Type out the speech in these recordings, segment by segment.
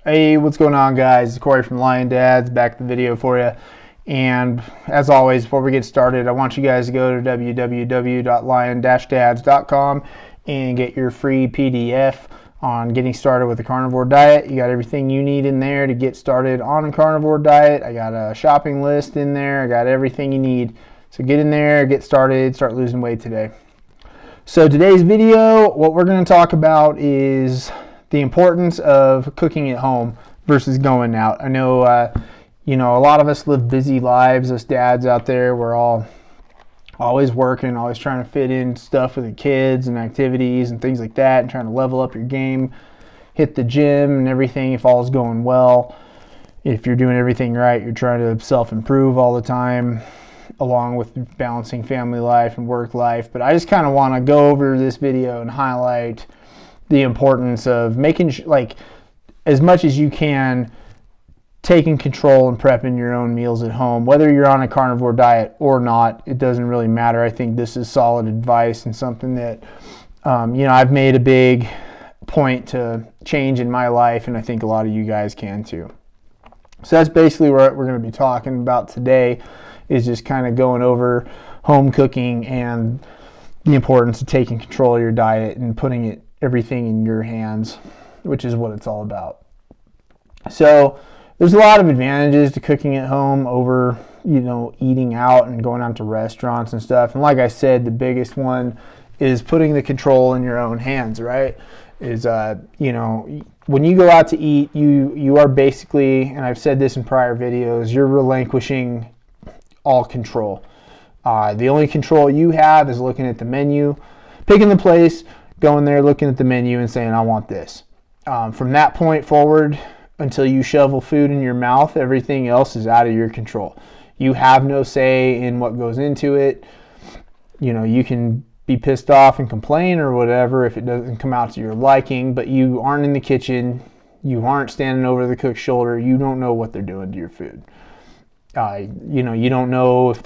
Hey, what's going on, guys? It's Corey from Lion Dads, back to the video for you. And as always, before we get started, I want you guys to go to www.lion-dads.com and get your free PDF on getting started with a carnivore diet. You got everything you need in there to get started on a carnivore diet. I got a shopping list in there. I got everything you need. So get in there, get started, start losing weight today. So today's video, what we're going to talk about is the importance of cooking at home versus going out. I know, a lot of us live busy lives, us dads out there. We're all always working, always trying to fit in stuff with the kids and activities and things like that, and trying to level up your game, hit the gym and everything if all is going well. If you're doing everything right, you're trying to self-improve all the time, along with balancing family life and work life. But I just kind of want to go over this video and highlight the importance of making as much as you can, taking control and prepping your own meals at home. Whether you're on a carnivore diet or not, it doesn't really matter. I think this is solid advice and something that I've made a big point to change in my life, and I think a lot of you guys can too. So that's basically what we're going to be talking about today, is just kind of going over home cooking and the importance of taking control of your diet and putting everything in your hands, which is what it's all about. So there's a lot of advantages to cooking at home over, eating out and going out to restaurants and stuff. And like I said, the biggest one is putting the control in your own hands, right? Is, when you go out to eat, you are basically, and I've said this in prior videos, you're relinquishing all control. The only control you have is looking at the menu, picking the place, going there, looking at the menu and saying, I want this. From that point forward, until you shovel food in your mouth, everything else is out of your control. You have no say in what goes into it. You can be pissed off and complain or whatever if it doesn't come out to your liking, but you aren't in the kitchen. You aren't standing over the cook's shoulder. You don't know what they're doing to your food. You don't know if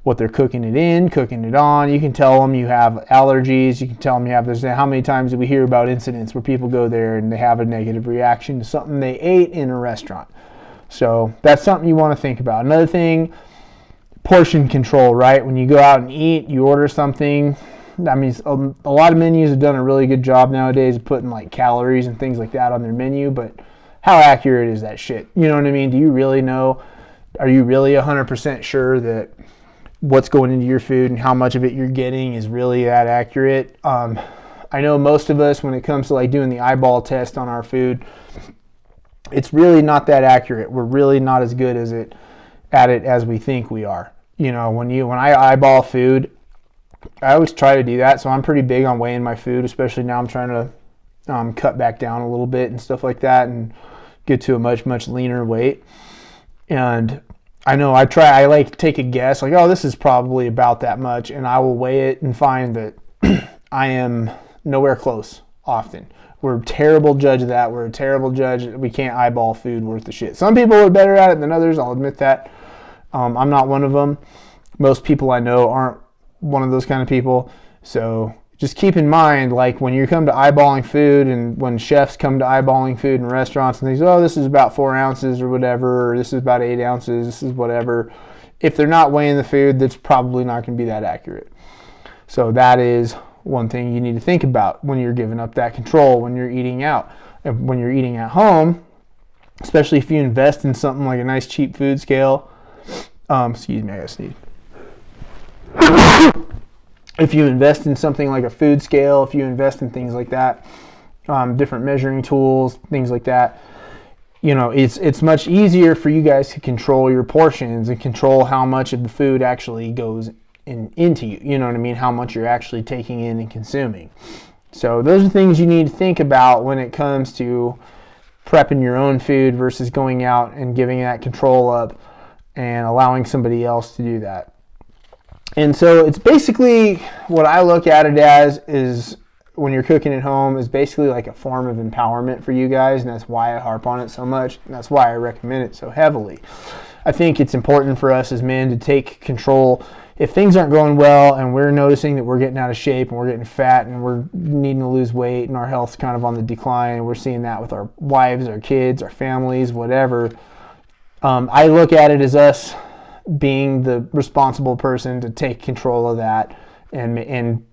what they're cooking it in, cooking it on. You can tell them you have allergies. You can tell them you have this. How many times do we hear about incidents where people go there and they have a negative reaction to something they ate in a restaurant? So that's something you want to think about. Another thing, portion control, right? When you go out and eat, you order something. I mean, a lot of menus have done a really good job nowadays of putting like calories and things like that on their menu, but how accurate is that shit? You know what I mean? Do you really know? Are you really 100% sure that what's going into your food and how much of it you're getting is really that accurate? I know most of us, when it comes to like doing the eyeball test on our food, it's really not that accurate. We're really not as good at it as we think we are. When I eyeball food, I always try to do that. So I'm pretty big on weighing my food, especially now I'm trying to cut back down a little bit and stuff like that and get to a much, much leaner weight. And I know I take a guess, like, oh, this is probably about that much, and I will weigh it and find that I am nowhere close often. We're a terrible judge of that. We're a terrible judge. We can't eyeball food worth of shit. Some people are better at it than others, I'll admit that. I'm not one of them. Most people I know aren't one of those kind of people. So just keep in mind, like when you come to eyeballing food and when chefs come to eyeballing food in restaurants and things, oh, this is about 4 ounces or whatever, or this is about 8 ounces, this is whatever. If they're not weighing the food, that's probably not going to be that accurate. So that is one thing you need to think about when you're giving up that control when you're eating out. And when you're eating at home, especially if you invest in something like a nice cheap food scale, excuse me, I gotta sneeze. If you invest in something like a food scale, if you invest in things like that, different measuring tools, things like that, it's much easier for you guys to control your portions and control how much of the food actually goes into you. You know what I mean? How much you're actually taking in and consuming. So those are things you need to think about when it comes to prepping your own food versus going out and giving that control up and allowing somebody else to do that. And so it's basically what I look at it as is when you're cooking at home is basically like a form of empowerment for you guys, and that's why I harp on it so much, and that's why I recommend it so heavily. I think it's important for us as men to take control. If things aren't going well and we're noticing that we're getting out of shape and we're getting fat and we're needing to lose weight and our health's kind of on the decline, and we're seeing that with our wives, our kids, our families, whatever, I look at it as us being the responsible person to take control of that and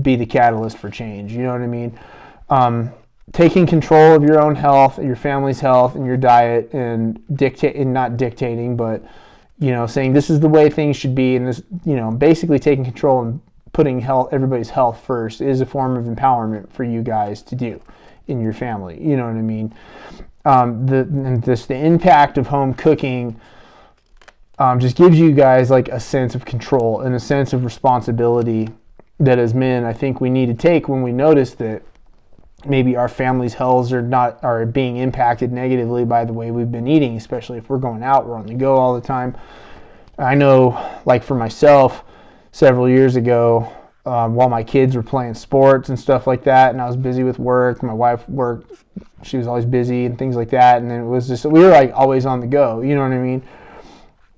be the catalyst for change. You know what I mean? Taking control of your own health, your family's health, and your diet, and not dictating, but saying this is the way things should be, and this, basically taking control and putting everybody's health first is a form of empowerment for you guys to do in your family. You know what I mean? The impact of home cooking just gives you guys like a sense of control and a sense of responsibility that as men I think we need to take when we notice that maybe our family's healths are being impacted negatively by the way we've been eating, especially if we're going out, we're on the go all the time. I know, like for myself, several years ago, while my kids were playing sports and stuff like that, and I was busy with work, my wife worked, she was always busy and things like that, and then it was just, we were like always on the go, you know what I mean?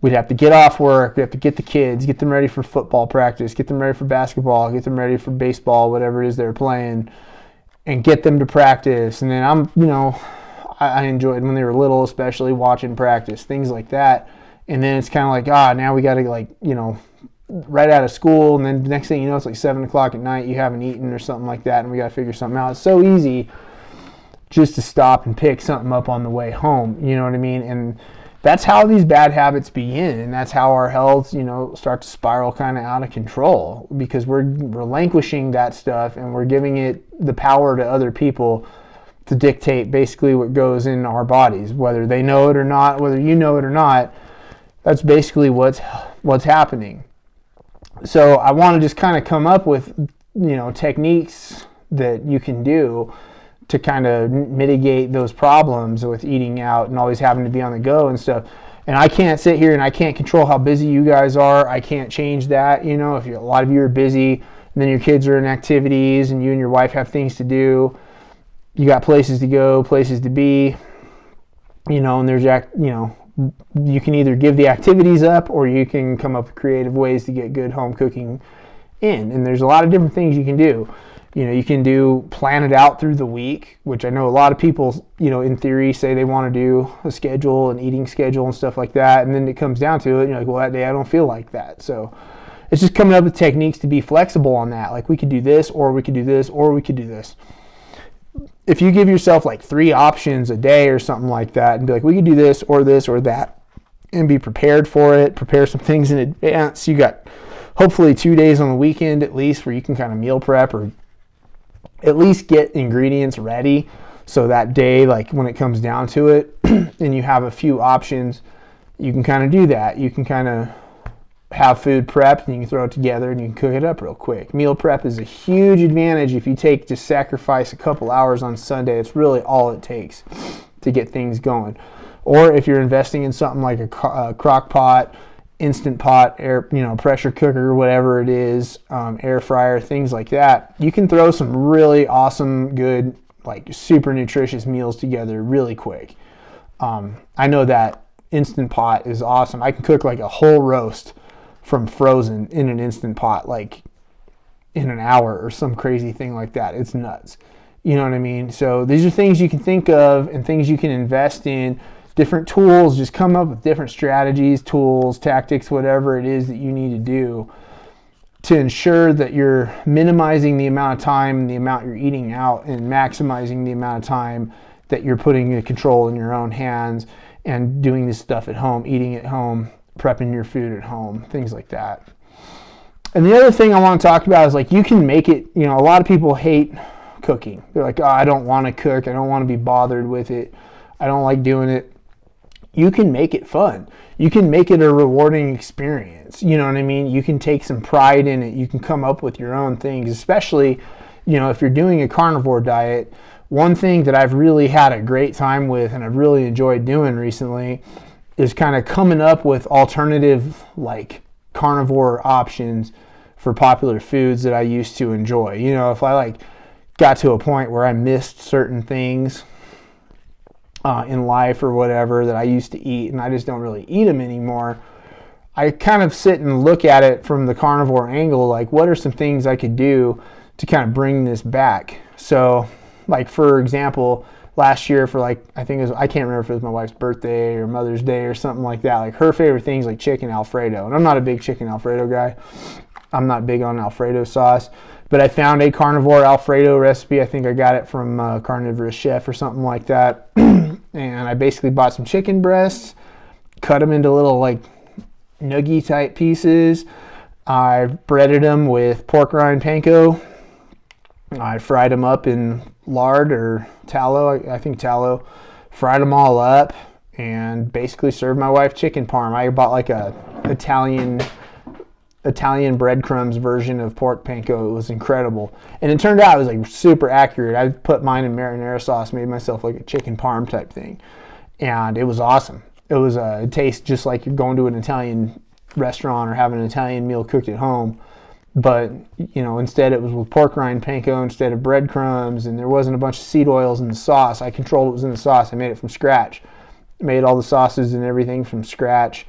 We'd have to get off work, we have to get the kids, get them ready for football practice, get them ready for basketball, get them ready for baseball, whatever it is they're playing, and get them to practice. And then I enjoyed when they were little, especially watching practice, things like that. And then it's kind of like, now we got to right out of school, and then the next thing you know, it's like 7 o'clock at night, you haven't eaten or something like that, and we got to figure something out. It's so easy just to stop and pick something up on the way home, you know what I mean? And that's how these bad habits begin, and that's how our health, start to spiral kind of out of control, because we're relinquishing that stuff and we're giving it the power to other people to dictate basically what goes in our bodies, whether they know it or not, whether you know it or not. That's basically what's happening. So I want to just kind of come up with, techniques that you can do to kind of mitigate those problems with eating out and always having to be on the go and stuff. And I can't sit here and I can't control how busy you guys are. I can't change that. If a lot of you are busy and then your kids are in activities and you and your wife have things to do, you got places to go, places to be, and there's, you can either give the activities up or you can come up with creative ways to get good home cooking in. And there's a lot of different things you can do. You can plan it out through the week, which I know a lot of people, in theory say they want to do a schedule, an eating schedule and stuff like that. And then it comes down to it, and you're like, well, that day I don't feel like that. So it's just coming up with techniques to be flexible on that. Like we could do this, or we could do this, or we could do this. If you give yourself like 3 options a day or something like that and be like, we could do this or that, and be prepared for it, prepare some things in advance. You got hopefully 2 days on the weekend at least where you can kind of meal prep or at least get ingredients ready, so that day, like when it comes down to it, and you have a few options, you can kind of do that. You can kind of have food prepped and you can throw it together and you can cook it up real quick. Meal prep is a huge advantage if you just sacrifice a couple hours on Sunday. It's really all it takes to get things going. Or if you're investing in something like a crock pot, instant pot, air, pressure cooker, whatever it is, air fryer, things like that, you can throw some really awesome, good, like super nutritious meals together really quick. I know that instant pot is awesome. I can cook like a whole roast from frozen in an instant pot, like in an hour or some crazy thing like that. It's nuts. You know what I mean? So these are things you can think of and things you can invest in. Different tools, just come up with different strategies, tools, tactics, whatever it is that you need to do to ensure that you're minimizing the amount of time and the amount you're eating out and maximizing the amount of time that you're putting the control in your own hands and doing this stuff at home, eating at home, prepping your food at home, things like that. And the other thing I want to talk about is like you can make it, a lot of people hate cooking. They're like, I don't want to cook. I don't want to be bothered with it. I don't like doing it. You can make it fun. You can make it a rewarding experience. You know what I mean? You can take some pride in it. You can come up with your own things, especially, if you're doing a carnivore diet. One thing that I've really had a great time with and I've really enjoyed doing recently is kind of coming up with alternative like carnivore options for popular foods that I used to enjoy. If I like got to a point where I missed certain things in life or whatever that I used to eat, and I just don't really eat them anymore. I kind of sit and look at it from the carnivore angle, like what are some things I could do to kind of bring this back. So like for example, last year for like, I think it was, I can't remember if it was my wife's birthday or Mother's Day or something like that, like her favorite things like chicken Alfredo, and I'm not a big chicken Alfredo guy. I'm not big on Alfredo sauce, but I found a carnivore Alfredo recipe. I think I got it from Carnivore Chef or something like that. And I basically bought some chicken breasts, cut them into little like nugget type pieces. I breaded them with pork rind panko. I fried them up in lard or tallow, I think tallow. Fried them all up and basically served my wife chicken parm. I bought like a Italian breadcrumbs version of pork panko. It was incredible, and it turned out it was like super accurate. I put mine in marinara sauce, made myself like a chicken parm type thing, and it was awesome. It tastes just like you're going to an Italian restaurant or having an Italian meal cooked at home, but you know, instead it was with pork rind panko instead of breadcrumbs, and there wasn't a bunch of seed oils in the sauce. I controlled what was in the sauce. I made it from scratch. Made all the sauces and everything from scratch.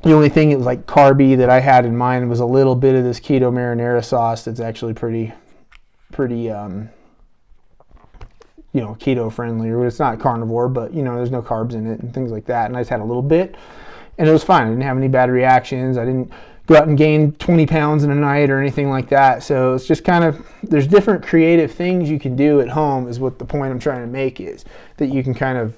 The only thing it was like carby that I had in mind was a little bit of this keto marinara sauce that's actually pretty keto friendly, or it's not carnivore, but you know, there's no carbs in it and things like that. And I just had a little bit and it was fine. I didn't have any bad reactions. I didn't go out and gain 20 pounds in a night or anything like that. So it's just kind of, there's different creative things you can do at home is what the point I'm trying to make is, that you can kind of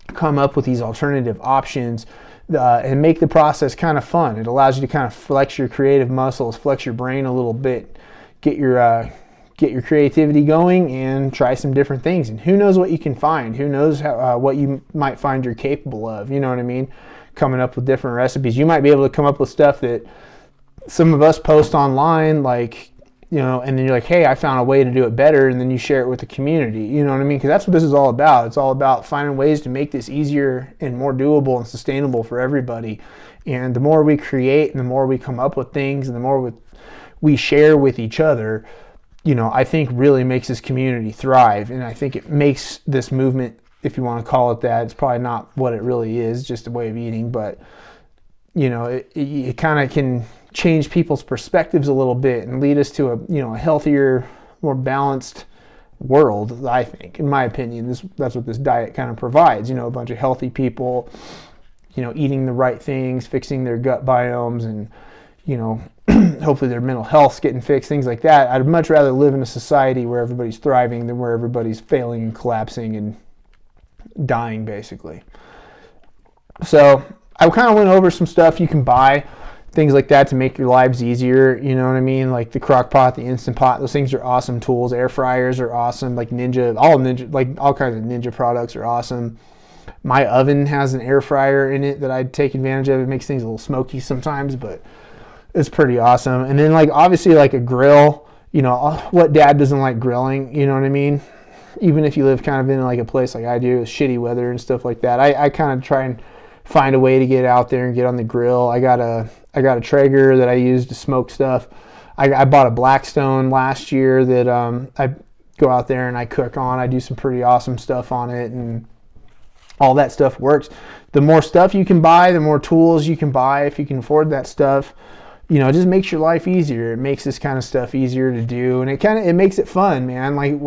come up with these alternative options and make the process kind of fun. It allows you to kind of flex your creative muscles, flex your brain a little bit, get your creativity going, and try some different things. And who knows what you can find? Who knows what you might find you're capable of? You know what I mean? Coming up with different recipes. You might be able to come up with stuff that some of us post online, like, you know, and then you're like, hey, I found a way to do it better, and then you share it with the community. You know what I mean? Because that's what this is all about. It's all about finding ways to make this easier and more doable and sustainable for everybody. And the more we create and the more we come up with things and the more we share with each other, you know, I think really makes this community thrive. And I think it makes this movement, if you want to call it that, it's probably not what it really is, just a way of eating, but you know, it kind of can change people's perspectives a little bit and lead us to a healthier, more balanced world. I think, in my opinion, that's what this diet kind of provides. You know, a bunch of healthy people, you know, eating the right things, fixing their gut biomes, and you know, hopefully their mental health's getting fixed, things like that. I'd much rather live in a society where everybody's thriving than where everybody's failing and collapsing and dying, basically. So I kind of went over some stuff you can buy, things like that, to make your lives easier. You know what I mean? Like the crock pot, the Instant Pot, those things are awesome tools. Air fryers are awesome. Like all kinds of Ninja products are awesome. My oven has an air fryer in it that I take advantage of. It makes things a little smoky sometimes, but it's pretty awesome. And then like obviously like a grill, you know, what dad doesn't like grilling, you know what I mean? Even if you live kind of in like a place like I do with shitty weather and stuff like that, I kind of try and find a way to get out there and get on the grill. I got a Traeger that I use to smoke stuff. I bought a Blackstone last year that I go out there and I cook on. I do some pretty awesome stuff on it, and all that stuff works. The more stuff you can buy, the more tools you can buy, if you can afford that stuff, you know, it just makes your life easier. It makes this kind of stuff easier to do, and it makes it fun, man. Like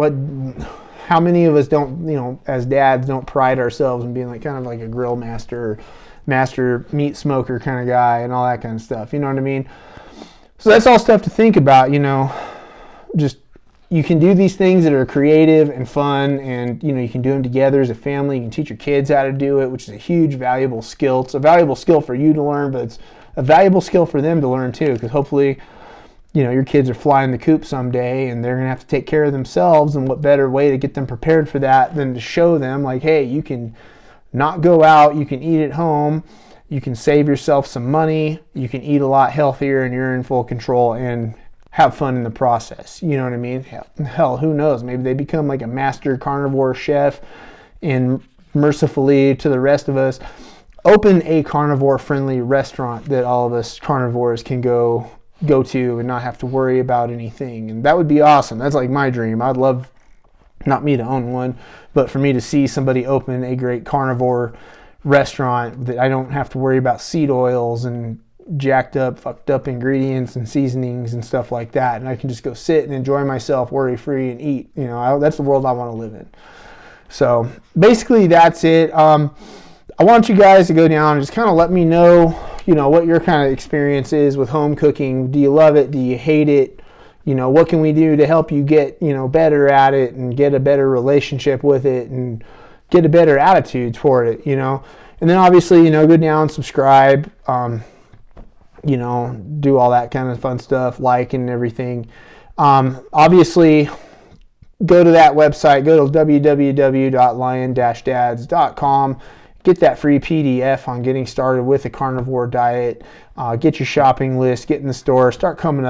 how many of us don't, you know, as dads, don't pride ourselves in being like kind of like a grill master meat smoker kind of guy and all that kind of stuff, you know what I mean? So that's all stuff to think about, you know. Just, you can do these things that are creative and fun, and you know, you can do them together as a family. You can teach your kids how to do it, which is a huge valuable skill. It's a valuable skill for you to learn, but it's a valuable skill for them to learn too, because hopefully, you know, your kids are flying the coop someday and they're going to have to take care of themselves, and what better way to get them prepared for that than to show them like, hey, you can not go out, you can eat at home, you can save yourself some money, you can eat a lot healthier, and you're in full control and have fun in the process. You know what I mean? Hell, who knows? Maybe they become like a master carnivore chef, and mercifully to the rest of us, open a carnivore friendly restaurant that all of us carnivores can go go to and not have to worry about anything. And that would be awesome. That's like my dream. I'd love, not me to own one, but for me to see somebody open a great carnivore restaurant that I don't have to worry about seed oils and jacked up, fucked up ingredients and seasonings and stuff like that. And I can just go sit and enjoy myself worry free and eat. That's the world I want to live in. So basically that's it. I want you guys to go down and just kind of let me know, what your kind of experience is with home cooking. Do you love it? Do you hate it? What can we do to help you get, better at it and get a better relationship with it and get a better attitude toward it, And then obviously, go down, subscribe, do all that kind of fun stuff, like and everything. Obviously, go to that website, go to www.lion-dads.com. Get that free PDF on getting started with a carnivore diet. Get your shopping list, get in the store, start cooking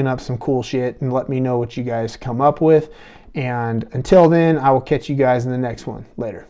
up some cool shit, and let me know what you guys come up with. And until then, I will catch you guys in the next one. Later.